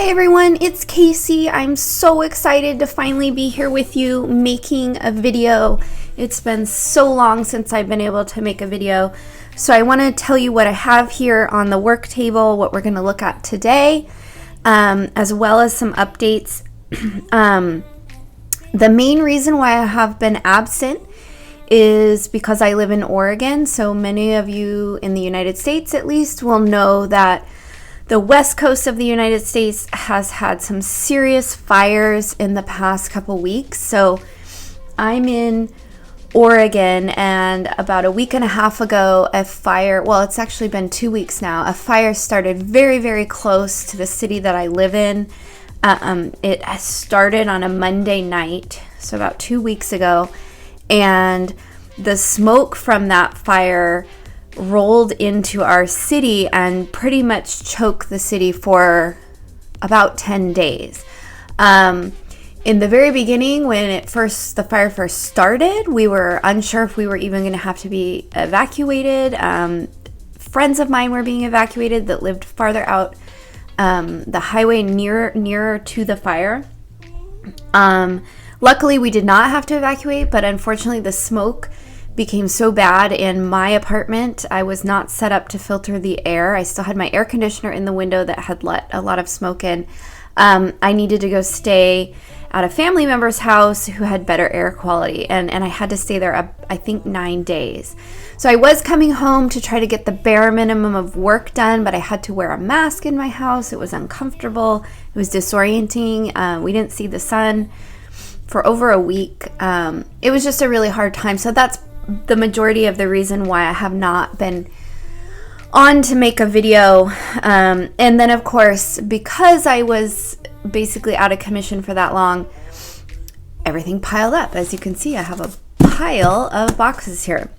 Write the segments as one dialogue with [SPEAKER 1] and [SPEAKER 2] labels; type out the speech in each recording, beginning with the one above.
[SPEAKER 1] everyone, it's Casey. I'm so excited to finally be here with you making a video. It's been so long since I've been able to make a video. So I want to tell you what I have here on the work table, what we're going to look at today, as well as some updates. The main reason why I have been absent is because I live in Oregon. So many of you in the United States at least will know that the west coast of the United States has had some serious fires in the past couple weeks. So I'm in Oregon, and about a week and a half ago, a fire, well, it's actually been 2 weeks now, a fire started very, very close to the city that I live in. It started on a Monday night, so about 2 weeks ago, and the smoke from that fire rolled into our city and pretty much choked the city for about 10 days. In the very beginning, when the fire first started, we were unsure if we were even going to have to be evacuated. Friends of mine were being evacuated that lived farther out the highway nearer to the fire. Luckily, we did not have to evacuate, but unfortunately, the smoke became so bad in my apartment. I was not set up to filter the air. I still had my air conditioner in the window that had let a lot of smoke in. I needed to go stay at a family member's house who had better air quality, and I had to stay there, I think, 9 days. So I was coming home to try to get the bare minimum of work done, but I had to wear a mask in my house. It was uncomfortable. It was disorienting. We didn't see the sun for over a week. It was just a really hard time. So that's the majority of the reason why I have not been on to make a video. And then, of course, because I was basically out of commission for that long, everything piled up. As you can see, I have a pile of boxes here.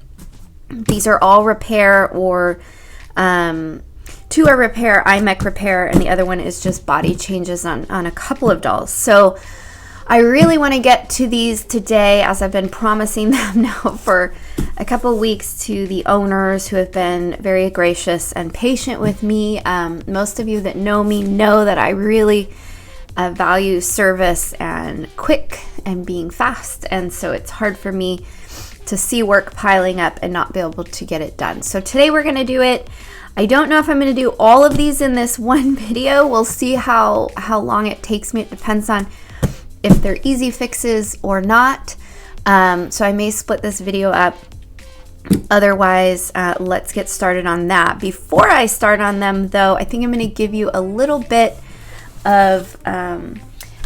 [SPEAKER 1] These are all repair, or two are repair, Mechs repair, and the other one is just body changes on a couple of dolls. So I really want to get to these today, as I've been promising them now for a couple weeks, to the owners who have been very gracious and patient with me. Most of you that know me know that I really value service and quick and being fast, and so it's hard for me to see work piling up and not be able to get it done. So today we're going to do it. I don't know if I'm going to do all of these in this one video. We'll see how long it takes me. It depends on if they're easy fixes or not. So I may split this video up. Otherwise, let's get started on that. Before I start on them, though, I think I'm going to give you a little bit of an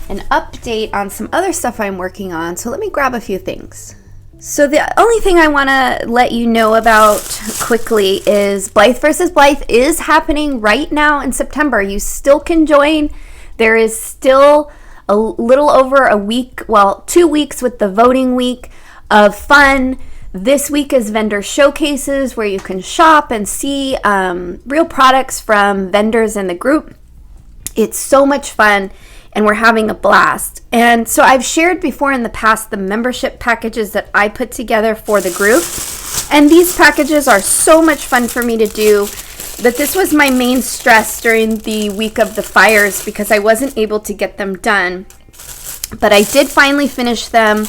[SPEAKER 1] update on some other stuff I'm working on. So let me grab a few things. So the only thing I want to let you know about quickly is Blythe versus Blythe is happening right now in September. You still can join. There is still a little over a week, well, 2 weeks with the voting week of fun. This week is vendor showcases where you can shop and see real products from vendors in the group. It's so much fun, and we're having a blast. And so I've shared before in the past the membership packages that I put together for the group, and these packages are so much fun for me to do. But this was my main stress during the week of the fires because I wasn't able to get them done. But I did finally finish them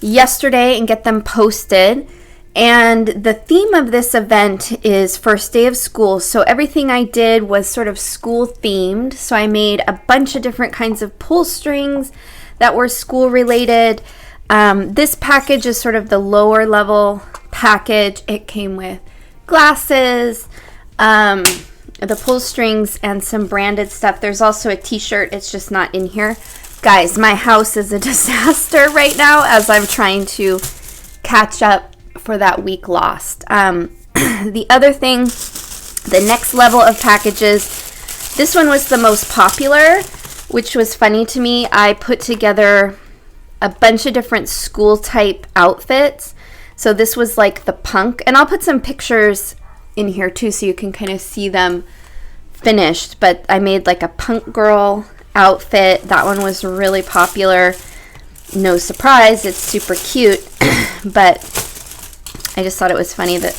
[SPEAKER 1] yesterday and get them posted. And the theme of this event is first day of school. So everything I did was sort of school themed. So I made a bunch of different kinds of pull strings that were school related. This package is sort of the lower level package. It came with glasses, the pull strings, and some branded stuff. There's also a t-shirt. It's just not in here. Guys, my house is a disaster right now as I'm trying to catch up for that week lost. The other thing, the next level of packages, this one was the most popular, which was funny to me. I put together a bunch of different school type outfits. So this was like the punk, and I'll put some pictures in here too so you can kind of see them finished. But I made like a punk girl outfit. That one was really popular. No surprise, it's super cute, but I just thought it was funny that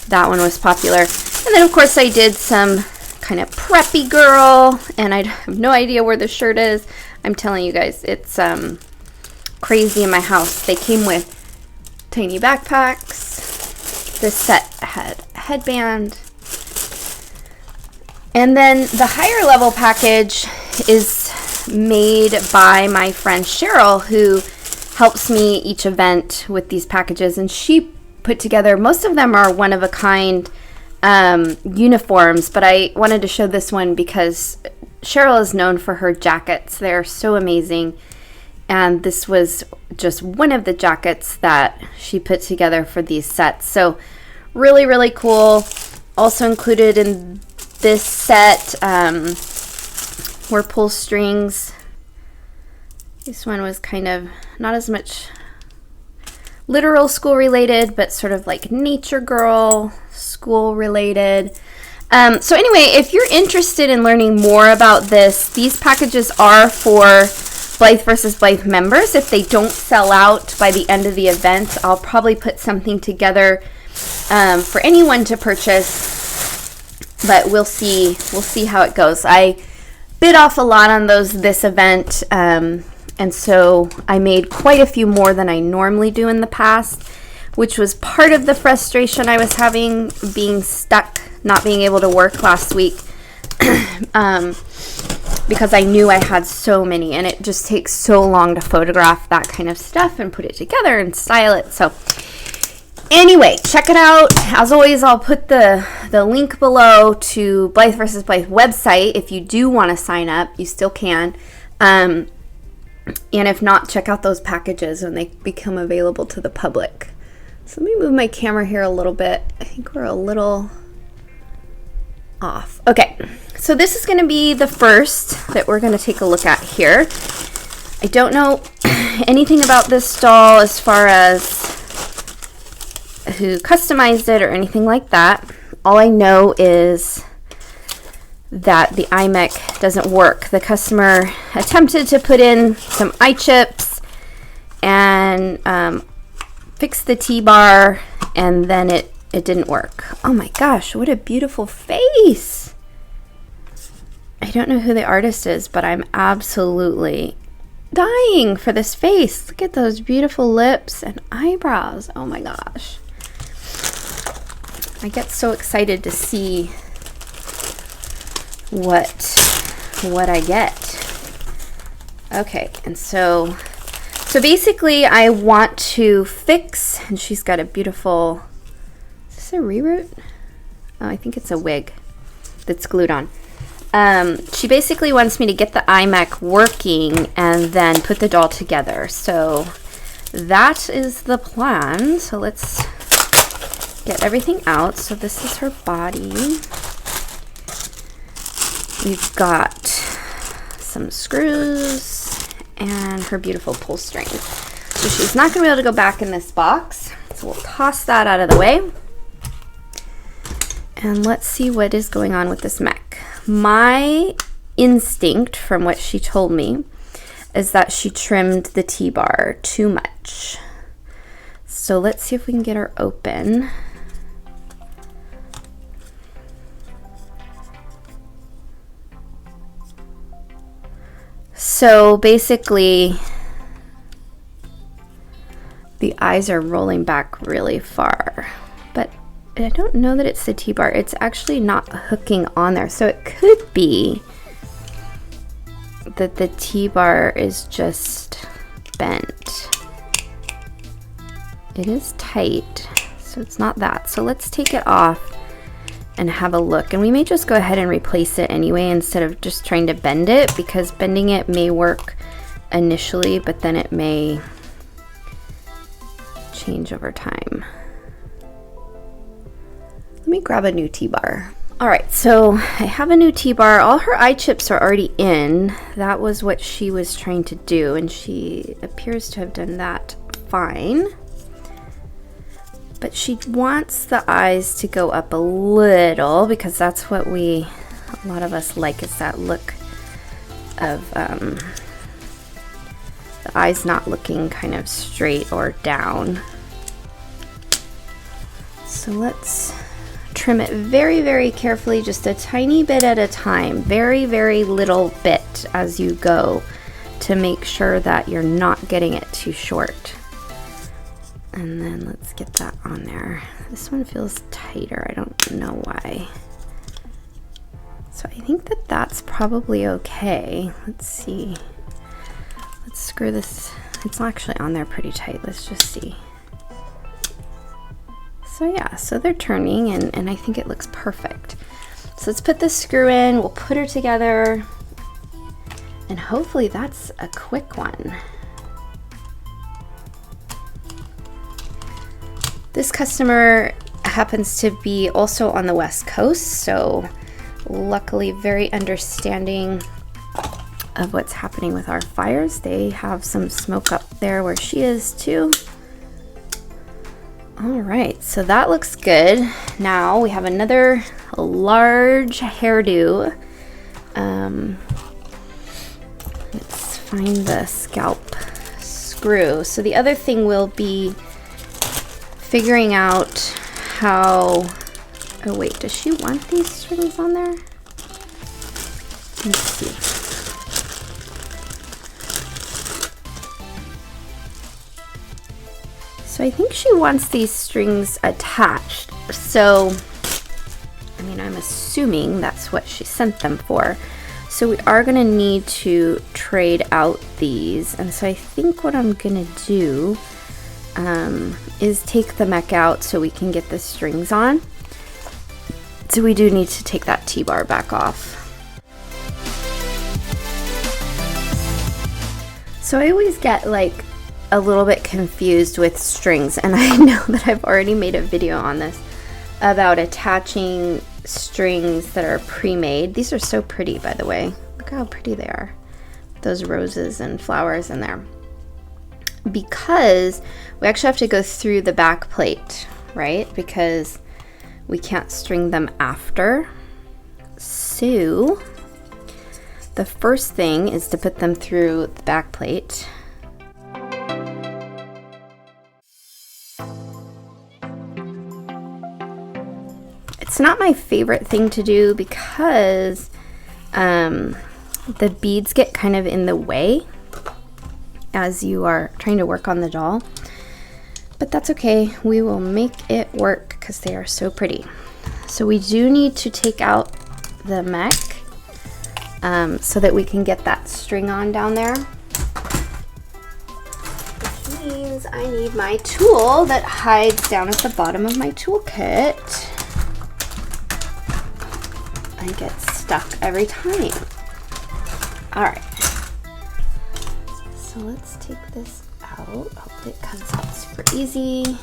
[SPEAKER 1] that one was popular. And then of course I did some kind of preppy girl, and I have no idea where the shirt is. I'm telling you guys, it's crazy in my house. They came with tiny backpacks. This set had a headband. And then the higher level package is made by my friend Cheryl, who helps me each event with these packages, and she put together, most of them are one of a kind uniforms, but I wanted to show this one because Cheryl is known for her jackets. They're so amazing, and this was just one of the jackets that she put together for these sets. So really, really cool. Also included in this set were pull strings. This one was kind of not as much literal school related, but sort of like nature girl school related. So anyway, if you're interested in learning more about this, these packages are for Blythe versus Blythe members. If they don't sell out by the end of the event, I'll probably put something together for anyone to purchase, but we'll see how it goes. I bid off a lot on those this event, and so I made quite a few more than I normally do in the past, which was part of the frustration I was having being stuck, not being able to work last week, because I knew I had so many, and it just takes so long to photograph that kind of stuff and put it together and style it. So anyway, check it out. As always, I'll put the link below to Blythe versus Blythe website. If you do want to sign up, you still can. And if not, check out those packages when they become available to the public. So let me move my camera here a little bit. I think we're a little off. Okay, so this is going to be the first that we're going to take a look at here. I don't know anything about this doll as far as who customized it or anything like that. All I know is that the iMech doesn't work. The customer attempted to put in some iChips and fix the T-bar, and then it didn't work. Oh my gosh, what a beautiful face. I don't know who the artist is, but I'm absolutely dying for this face. Look at those beautiful lips and eyebrows. Oh my gosh. I get so excited to see what I get. Okay, and so basically I want to fix, and she's got a beautiful, is this a reroute? Oh, I think it's a wig that's glued on. She basically wants me to get the iMech working and then put the doll together. So that is the plan. So let's get everything out. So this is her body. We've got some screws and her beautiful pull string. So she's not going to be able to go back in this box. So we'll toss that out of the way. And let's see what is going on with this mech. My instinct, from what she told me, is that she trimmed the T-bar too much. So let's see if we can get her open. So basically, the eyes are rolling back really far, but I don't know that it's the T-bar. It's actually not hooking on there. So it could be that the T-bar is just bent. It is tight, so it's not that. So let's take it off and have a look. And we may just go ahead and replace it anyway instead of just trying to bend it, because bending it may work initially, but then it may change over time. Let me grab a new T-bar. All right, so I have a new T-bar. All her iChips are already in. That was what she was trying to do, and she appears to have done that fine. But she wants the eyes to go up a little, because that's what a lot of us like, is that look of the eyes not looking kind of straight or down. So let's trim it very, very carefully, just a tiny bit at a time, very, very little bit as you go, to make sure that you're not getting it too short. And then let's get that on there. This one feels tighter, I don't know why. So I think that that's probably okay. Let's see. Let's screw this. It's actually on there pretty tight. Let's just see. So yeah, so they're turning, and I think it looks perfect. So let's put this screw in, we'll put her together, and hopefully that's a quick one. This customer happens to be also on the West Coast, so luckily very understanding of what's happening with our fires. They have some smoke up there where she is too. All right, so that looks good. Now we have another large hairdo. Let's find the scalp screw. So the other thing will be figuring out how, oh wait, does she want these strings on there? Let's see. So I think she wants these strings attached. So, I mean, I'm assuming that's what she sent them for. So we are gonna need to trade out these. And so I think what I'm gonna do is take the mech out so we can get the strings on. So we do need to take that T-bar back off. So I always get like a little bit confused with strings, and I know that I've already made a video on this about attaching strings that are pre-made. These are so pretty, by the way. Look how pretty they are. Those roses and flowers in there. Because we actually have to go through the back plate, right? Because we can't string them after. So the first thing is to put them through the back plate. It's not my favorite thing to do because the beads get kind of in the way as you are trying to work on the doll. But that's okay, we will make it work because they are so pretty. So we do need to take out the mech so that we can get that string on down there. Which means I need my tool that hides down at the bottom of my toolkit. I get stuck every time. All right. So let's take this out. Hopefully it comes out super easy.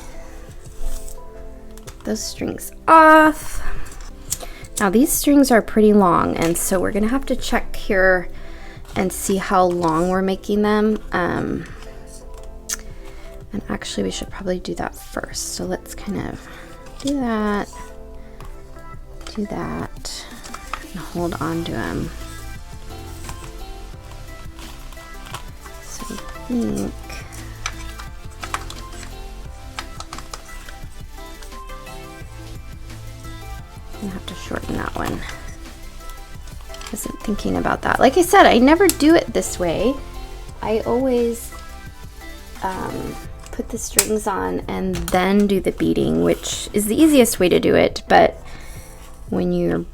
[SPEAKER 1] Those strings off. Now these strings are pretty long, and so we're gonna have to check here and see how long we're making them. And actually we should probably do that first. So let's kind of do that, and hold on to them. So I think I'm gonna have to shorten that one. Wasn't thinking about that. Like I said, I never do it this way. I always put the strings on and then do the beading, which is the easiest way to do it. But when you're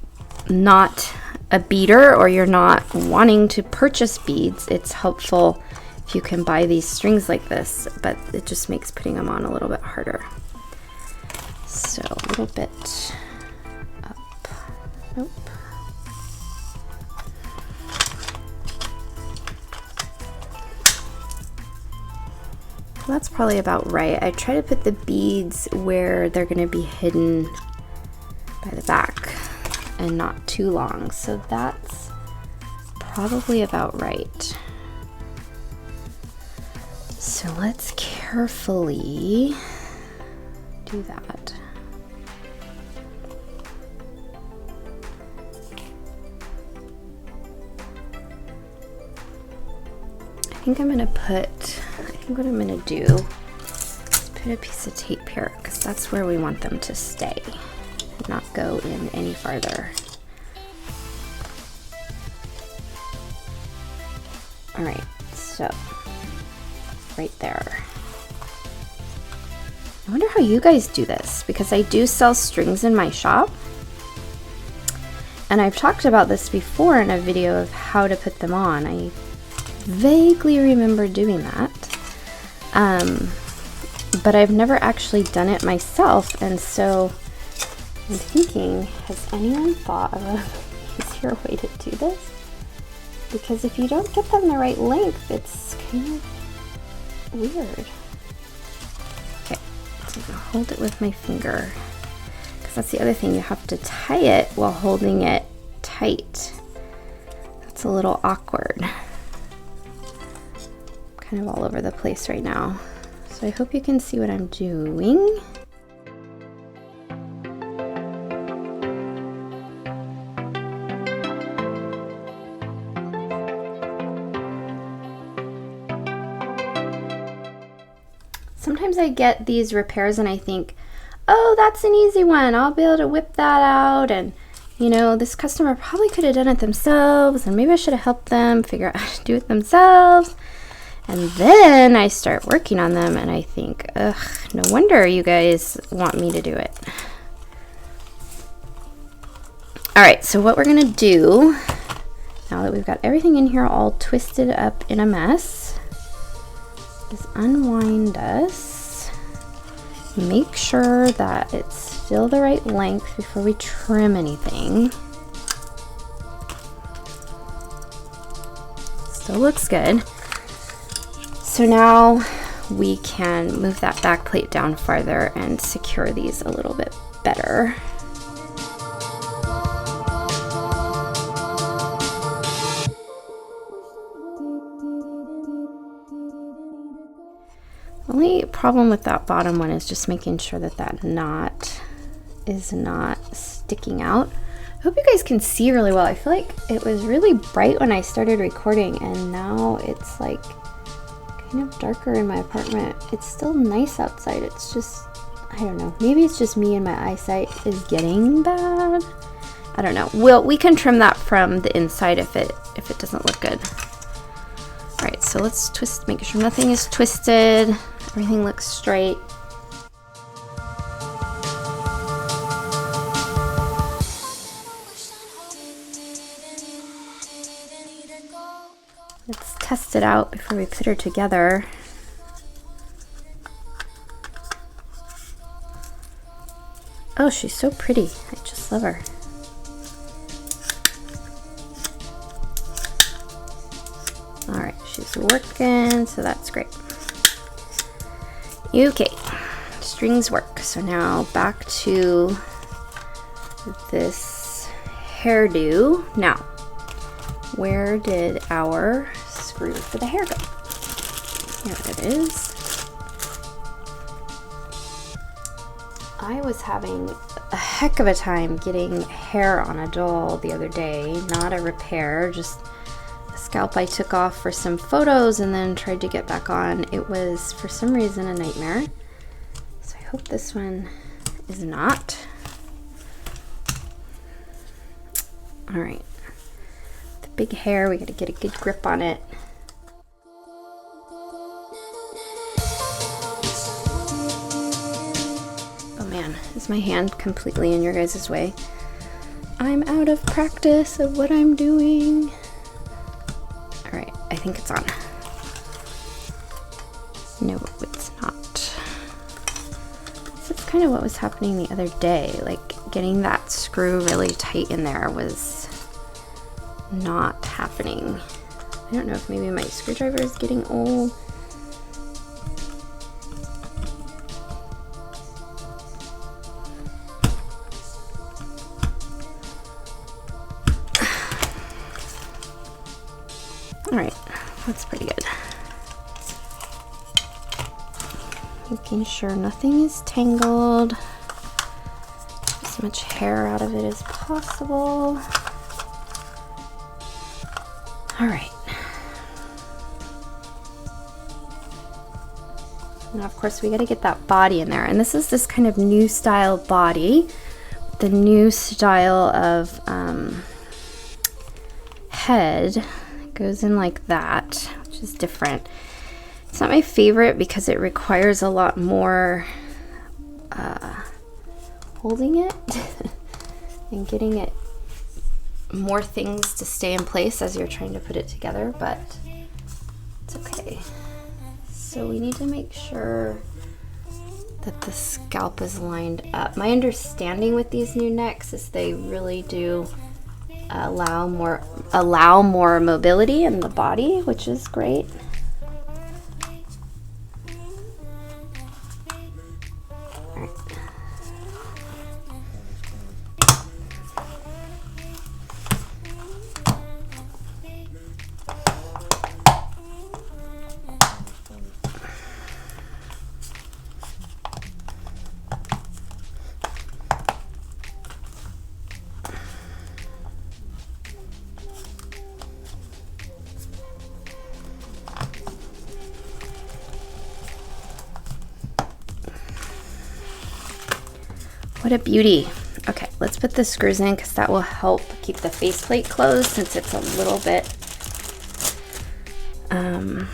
[SPEAKER 1] not a beader or you're not wanting to purchase beads, it's helpful if you can buy these strings like this, but it just makes putting them on a little bit harder. So a little bit up. Nope. Well, that's probably about right. I try to put the beads where they're going to be hidden by the back and not too long. So that's probably about right. So let's carefully do that. I think what I'm gonna do is put a piece of tape here because that's where we want them to stay. not go in any farther. All right, so right there. I wonder how you guys do this, because I do sell strings in my shop. And I've talked about this before in a video of how to put them on. I vaguely remember doing that. But I've never actually done it myself, and so I'm thinking, has anyone thought of an easier way to do this? Because if you don't get them the right length, it's kind of weird. Okay, so I'm gonna hold it with my finger, because that's the other thing, you have to tie it while holding it tight. That's a little awkward. Kind of all over the place right now. So I hope you can see what I'm doing. Sometimes I get these repairs and I think, oh, that's an easy one. I'll be able to whip that out, and you know, this customer probably could have done it themselves, and maybe I should have helped them figure out how to do it themselves. And then I start working on them and I think, ugh, no wonder you guys want me to do it. All right, so what we're gonna do, now that we've got everything in here all twisted up in a mess, is unwind us. Make sure that it's still the right length before we trim anything. Still looks good. So now we can move that back plate down farther and secure these a little bit better. The only problem with that bottom one is just making sure that that knot is not sticking out. I hope you guys can see really well. I feel like it was really bright when I started recording, and now it's like kind of darker in my apartment. It's still nice outside. It's just, I don't know. Maybe it's just me and my eyesight is getting bad. I don't know. We can trim that from the inside if it doesn't look good. All right, so let's twist, make sure nothing is twisted. Everything looks straight. Let's test it out before we put her together. Oh, she's so pretty. I just love her. All right, she's working, so that's great. Okay, strings work. So now back to this hairdo. Now, where did our screw for the hair go? Here it is. I was having a heck of a time getting hair on a doll the other day. Not a repair, just a scalp I took off for some photos and then tried to get back on. It was, for some reason, a nightmare. So I hope this one is not. All right. Big hair, we gotta get a good grip on it. Oh man, is my hand completely in your guys' way? I'm out of practice of what I'm doing. All right, I think it's on. No, it's not. This is kind of what was happening the other day. Like, getting that screw really tight in there was not happening. I don't know if maybe my screwdriver is getting old. All right, that's pretty good. Making sure nothing is tangled. As much hair out of it as possible. All right. Now, of course, we got to get that body in there. And this is this kind of new style body. the new style of head. It goes in like that, which is different. It's not my favorite because it requires a lot more holding it and getting it more things to stay in place as you're trying to put it together, but it's okay. So we need to make sure that the scalp is lined up. My understanding with these new necks is they really do allow more mobility in the body, which is great. What a beauty. Okay, let's put the screws in because that will help keep the faceplate closed since it's a little bit kind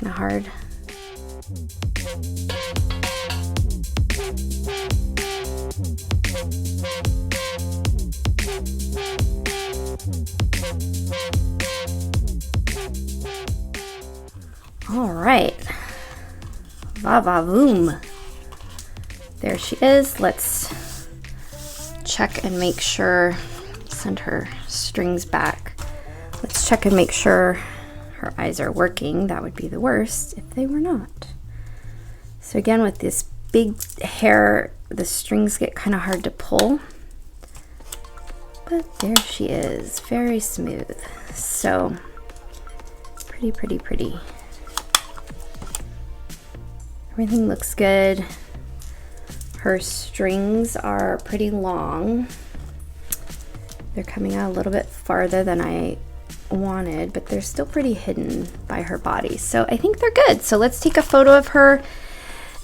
[SPEAKER 1] of hard. All right. Va-va-voom. There she is. Let's check and make sure, send her strings back. Let's check and make sure her eyes are working. That would be the worst if they were not. So again, with this big hair, the strings get kind of hard to pull. But there she is, very smooth. So pretty, pretty, pretty. Everything looks good. Her strings are pretty long. They're coming out a little bit farther than I wanted, but they're still pretty hidden by her body. So I think they're good. So let's take a photo of her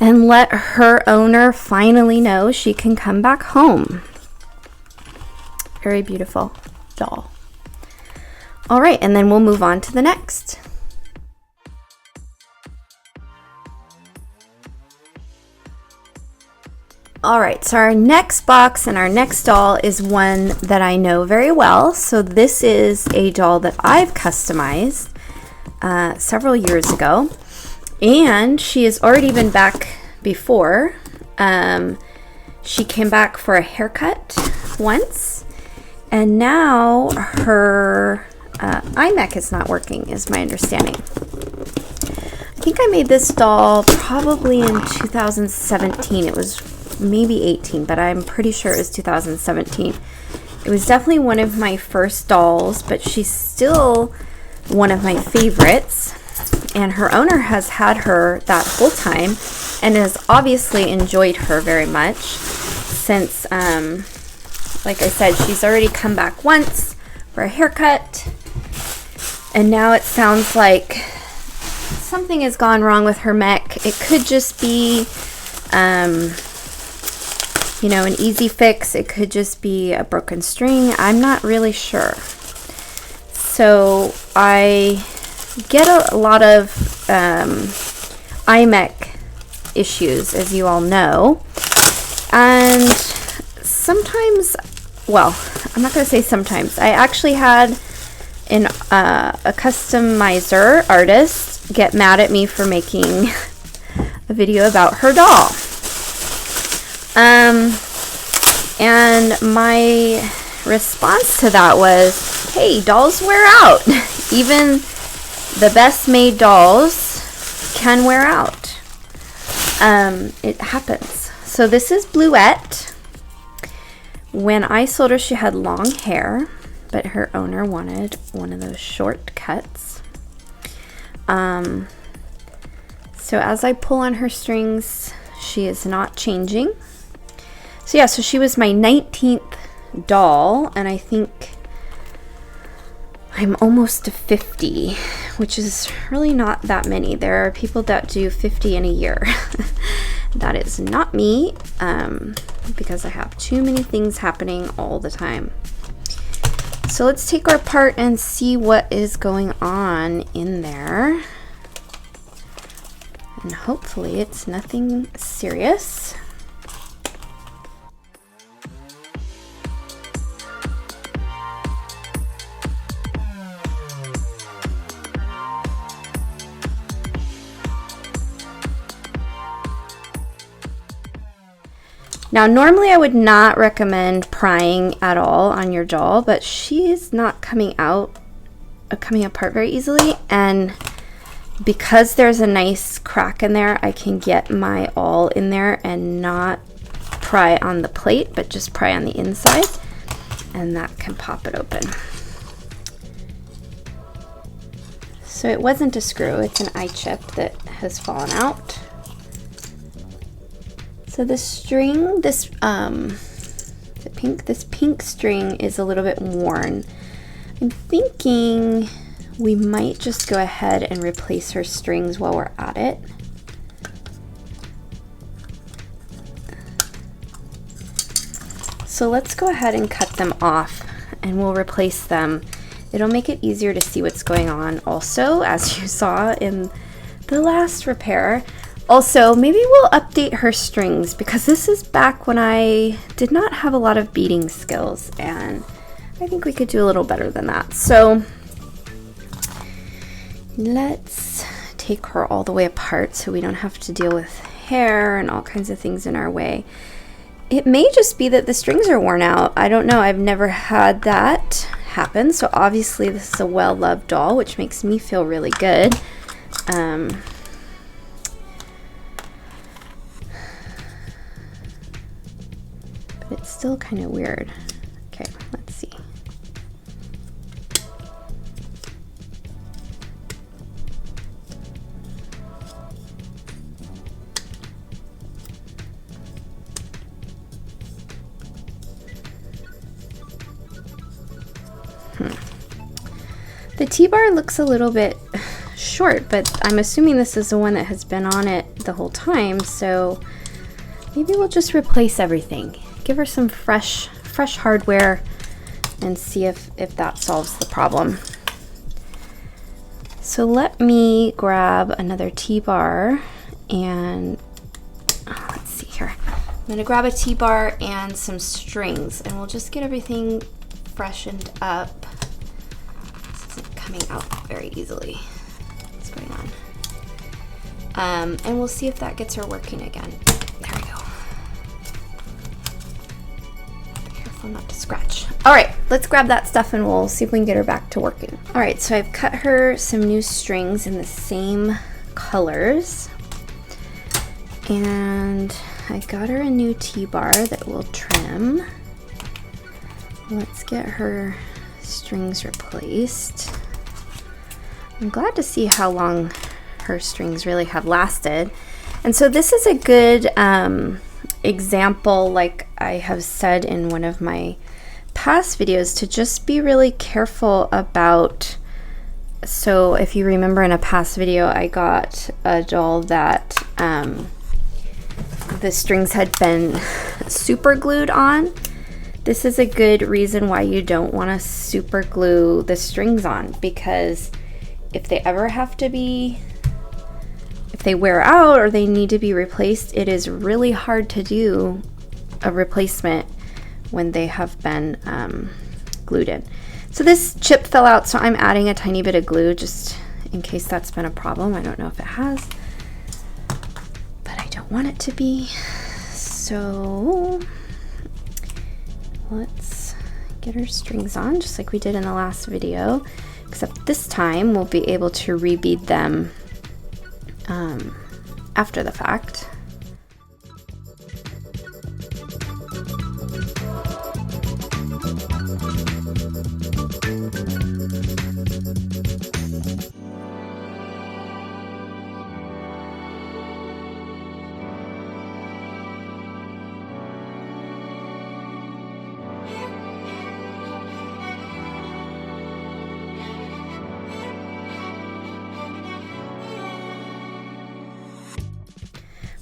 [SPEAKER 1] and let her owner finally know she can come back home. Very beautiful doll. All right, and then we'll move on to the next. All right, so our next box and our next doll is one that I know very well. So this is a doll that I've customized several years ago, and she has already been back before. She came back for a haircut once, and now her iMech is not working, is my understanding. I think I made this doll probably in 2017. It was maybe 18, but I'm pretty sure it was 2017. It was definitely one of my first dolls, but she's still one of my favorites, and her owner has had her that whole time and has obviously enjoyed her very much since, like I said, she's already come back once for a haircut, and now it sounds like something has gone wrong with her mech. It could just be you know, an easy fix. It could just be a broken string. I'm not really sure. So I get a lot of iMech issues, as you all know. And sometimes, well, I'm not going to say sometimes. I actually had a customizer artist get mad at me for making a video about her doll. And my response to that was, hey, dolls wear out. Even the best made dolls can wear out. It happens. So this is Blythe. When I sold her, she had long hair, but her owner wanted one of those short cuts. So as I pull on her strings, she is not changing. So yeah, so she was my 19th doll, and I think I'm almost to 50, which is really not that many. There are people that do 50 in a year. That is not me, because I have too many things happening all the time. So let's take her apart and see what is going on in there. And hopefully it's nothing serious. Now, normally I would not recommend prying at all on your doll, but she is not coming apart very easily, and because there's a nice crack in there, I can get my awl in there and not pry on the plate, but just pry on the inside, and that can pop it open. So it wasn't a screw, it's an eye chip that has fallen out. So the string, this pink string is a little bit worn. I'm thinking we might just go ahead and replace her strings while we're at it. So let's go ahead and cut them off and we'll replace them. It'll make it easier to see what's going on also, as you saw in the last repair. Also, maybe we'll update her strings, because this is back when I did not have a lot of beading skills, and I think we could do a little better than that. So let's take her all the way apart so we don't have to deal with hair and all kinds of things in our way. It may just be that the strings are worn out. I don't know. I've never had that happen. So obviously this is a well-loved doll, which makes me feel really good. But it's still kind of weird. Okay, let's see. The T-bar looks a little bit short, but I'm assuming this is the one that has been on it the whole time, so maybe we'll just replace everything. Give her some fresh hardware and see if that solves the problem. So let me grab another T-bar and let's see here. I'm gonna grab a T-bar and some strings, and we'll just get everything freshened up. This isn't coming out very easily. What's going on? And we'll see if that gets her working again. There we go. Careful not to scratch. All right, let's grab that stuff and we'll see if we can get her back to working. All right, so I've cut her some new strings in the same colors. And I got her a new T-bar that will trim. Let's get her strings replaced. I'm glad to see how long her strings really have lasted. And so this is a good example, like I have said in one of my past videos, to just be really careful about. So if you remember in a past video, I got a doll that the strings had been super glued on. This is a good reason why you don't want to super glue the strings on, because if they ever have to be, if they wear out or they need to be replaced, it is really hard to do a replacement when they have been glued in. So this chip fell out, so I'm adding a tiny bit of glue just in case that's been a problem. I don't know if it has, but I don't want it to be. So let's get our strings on just like we did in the last video, except this time we'll be able to rebead them after the fact.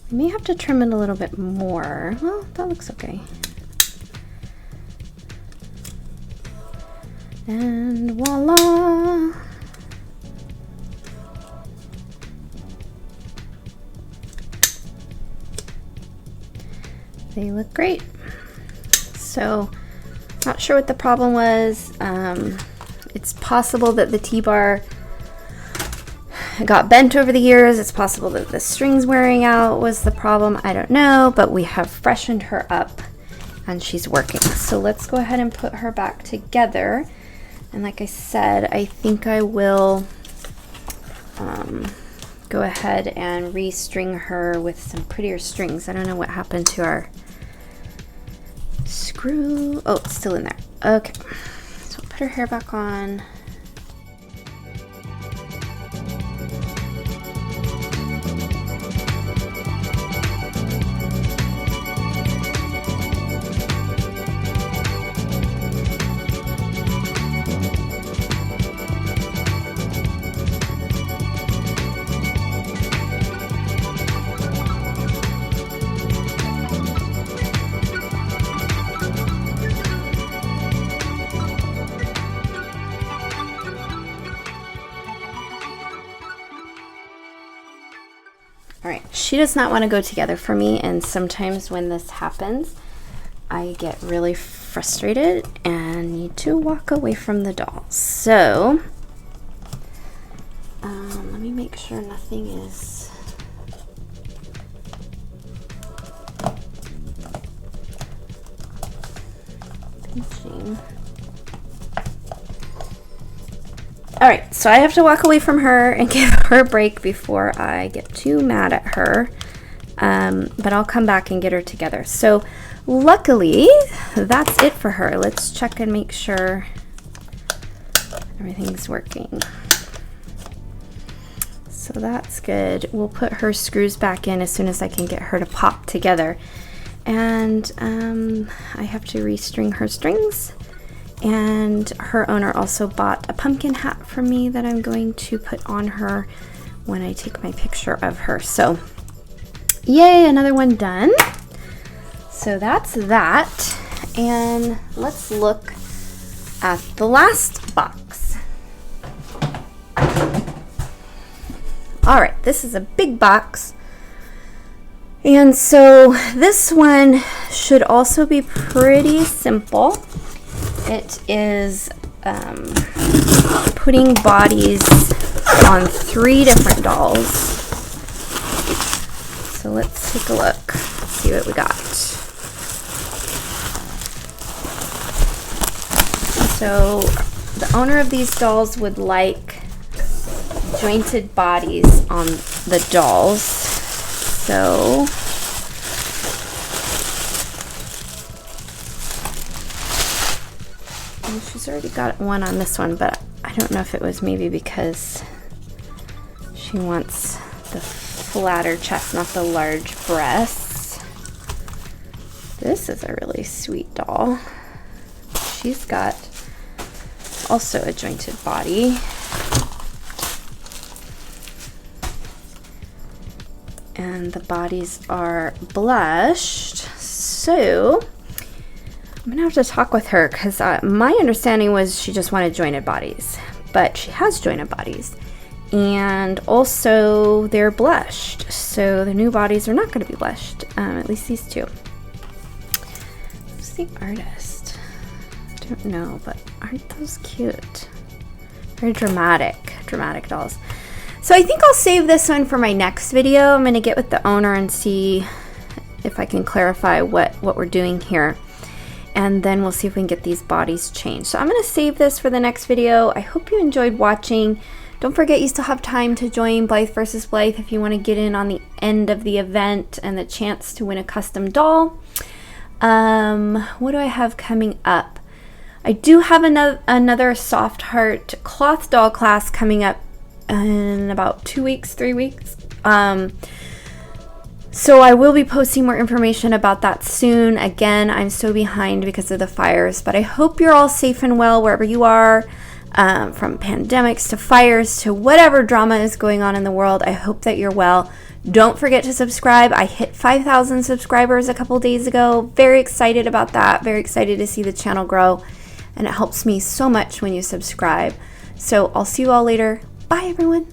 [SPEAKER 1] I may have to trim it a little bit more. Well, that looks okay. And voila! They look great. So, not sure what the problem was. It's possible that the T-bar got bent over the years. It's possible that the strings wearing out was the problem. I don't know, but we have freshened her up and she's working. So let's go ahead and put her back together. And like I said, I think I will go ahead and restring her with some prettier strings. I don't know what happened to our screw. Oh, it's still in there. Okay, so we'll put her hair back on. All right, she does not want to go together for me, and sometimes when this happens, I get really frustrated and need to walk away from the doll. So, let me make sure nothing is pinching. All right, so I have to walk away from her and give her a break before I get too mad at her. But I'll come back and get her together. So luckily, that's it for her. Let's check and make sure everything's working. So that's good. We'll put her screws back in as soon as I can get her to pop together. And I have to restring her strings. And her owner also bought a pumpkin hat for me that I'm going to put on her when I take my picture of her. So, yay, another one done. So that's that. And let's look at the last box. All right, this is a big box. And so this one should also be pretty simple. It is putting bodies on 3 different dolls. So let's take a look, see what we got. So the owner of these dolls would like jointed bodies on the dolls. So she's already got one on this one, but I don't know if it was maybe because she wants the flatter chest, not the large breasts. This is a really sweet doll. She's got also a jointed body. And the bodies are blushed. So I'm gonna have to talk with her because my understanding was she just wanted jointed bodies, but she has jointed bodies, and also they're blushed. So the new bodies are not going to be blushed, at least these two. Who's the artist? I don't know, but aren't those cute? Very dramatic dolls. So I think I'll save this one for my next video. I'm gonna get with the owner and see if I can clarify what we're doing here. And then we'll see if we can get these bodies changed. So I'm going to save this for the next video. I hope you enjoyed watching. Don't forget you still have time to join Blythe vs. Blythe if you want to get in on the end of the event and the chance to win a custom doll. What do I have coming up? I do have another Soft Heart cloth doll class coming up in about 2 weeks, 3 weeks. So I will be posting more information about that soon. Again, I'm so behind because of the fires, but I hope you're all safe and well wherever you are. from pandemics to fires to whatever drama is going on in the world. I hope that you're well. Don't forget to subscribe. I hit 5,000 subscribers a couple days ago. Very excited about that. Very excited to see the channel grow. And it helps me so much when you subscribe. So I'll see you all later. Bye, everyone.